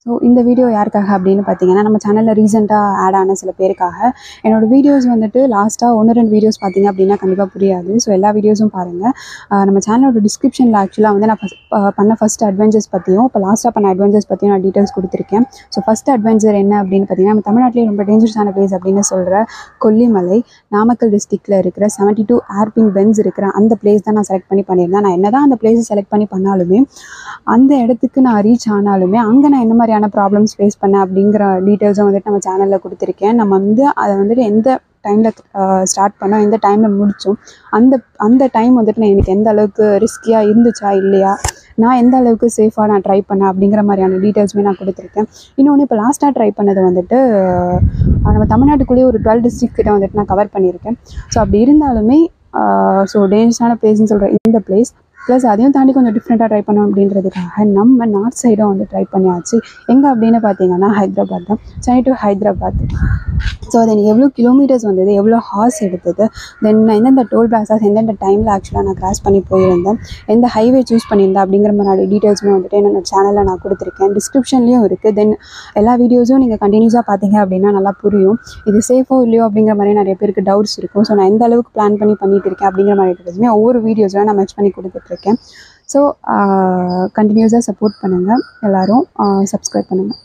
So இந்த video யாருக்காக அப்படின்னு பார்த்தீங்கன்னா, நம்ம சேனலில் ரீசெண்டாக ஆட் ஆன சில பேருக்காக. என்னோடய வீடியோஸ் வந்துட்டு லாஸ்ட்டாக 1-2 வீடியோஸ் பார்த்தீங்க அப்படின்னா கண்டிப்பாக புரியாது. ஸோ எல்லா வீடியோஸும் பாருங்கள். நம்ம சேனலோட டிஸ்கிரிப்ஷனில் ஆக்சுவலாக வந்து நான் பண்ண ஃபஸ்ட் அட்வென்ச்சர்ஸ் பற்றியும், இப்போ லாஸ்ட்டாக பண்ண அட்வென்ச்சர்ஸ் பற்றியும் நான் டீட்டெயில்ஸ் கொடுத்துருக்கேன். ஸோ ஃபஸ்ட் அட்வென்ச்சர் என்ன அப்படின்னு பார்த்தீங்கன்னா, நம்ம தமிழ்நாட்டிலே ரொம்ப டேஞ்சரஸான பிளேஸ் அப்படின்னு சொல்கிற கொல்லிமலை, நாமக்கல் டிஸ்ட்ரிக்டில் இருக்கிற 72 ஏர்பின் பென்ஸ் இருக்கிற அந்த பிளேஸ் தான் நான் செலக்ட் பண்ணி பண்ணியிருந்தேன். நான் என்ன தான் அந்த பிளேஸை செலக்ட் பண்ணி பண்ணாலுமே, அந்த இடத்துக்கு நான் ரீச் ஆனாலுமே அங்கே நான் என்ன மாதிரியான ப்ராப்ளம்ஸ் ஃபேஸ் பண்ணேன் அப்படிங்கிற டீட்டெயில்ஸும் வந்துட்டு நம்ம சேனலில் கொடுத்துருக்கேன். நம்ம வந்து அதை வந்துட்டு எந்த டைமில் ஸ்டார்ட் பண்ணோம், எந்த டைமில் முடித்தோம், அந்த டைம் வந்துட்டு நான் எனக்கு எந்த அளவுக்கு ரிஸ்கியாக இருந்துச்சா இல்லையா, நான் எந்த அளவுக்கு சேஃபாக நான் ட்ரை பண்ணேன் அப்படிங்கிற மாதிரியான டீட்டெயில்ஸுமே நான் கொடுத்துருக்கேன். இன்னொன்று இப்போ லாஸ்ட்டாக ட்ரை பண்ணது வந்துட்டு நம்ம தமிழ்நாட்டுக்குள்ளேயே ஒரு 12 டிஸ்ட்ரிக்ட் கிட்ட வந்துட்டு நான் கவர் பண்ணியிருக்கேன். ஸோ அப்படி இருந்தாலுமே ஸோ டேஞ்சரஸான பிளேஸ்ன்னு சொல்கிற இந்த பிளேஸ் ப்ளஸ் அதையும் தாண்டி கொஞ்சம் டிஃப்ரெண்ட்டாக ட்ரை பண்ணோம் அப்படின்றதுக்காக நம்ம நார்த் சைடும் வந்து ட்ரை பண்ணியாச்சு. எங்கே அப்படின்னு பார்த்தீங்கன்னா ஹைதராபாத் தான். சென்னை டு ஹைதராபாத். ஸோ அது எனக்கு எவ்வளோ கிலோமீட்டர்ஸ் வந்தது, எவ்வளோ ஹார்ஸ் எடுத்தது, தென் எந்தெந்த டோல் பிளாசாஸ் எந்தெந்த டைமில் ஆக்சுவலாக நான் கிராஸ் பண்ணி போயிருந்தேன், எந்த ஹைவே சூஸ் பண்ணியிருந்தேன் அப்படிங்கிற மாதிரி டீட்டெயில்ஸுமே வந்துட்டு என்னோட சேனலில் நான் கொடுத்துருக்கேன். டிஸ்கிரிப்ஷன்லேயும் இருக்குது. தென் எல்லா வீடியோஸும் நீங்கள் கண்டினியூஸாக பார்த்தீங்க அப்படின்னா நல்லா புரியும். இது சேஃபோ இல்லையோ அப்படிங்கிற மாதிரி நிறைய பேருக்கு டவுட்ஸ் இருக்கும். ஸோ நான் எந்த அளவுக்கு பிளான் பண்ணிட்டு இருக்கேன் அப்படிங்கிற மாதிரி டீட்டெயில்ஸுமே ஒவ்வொரு வீடியோஸில் நான் மெச் பண்ணி கொடுத்துட்ருக்கேன். ஸோ கண்டினியூஸாக சப்போர்ட் பண்ணுங்கள். எல்லோரும் சப்ஸ்கிரைப் பண்ணுங்கள்.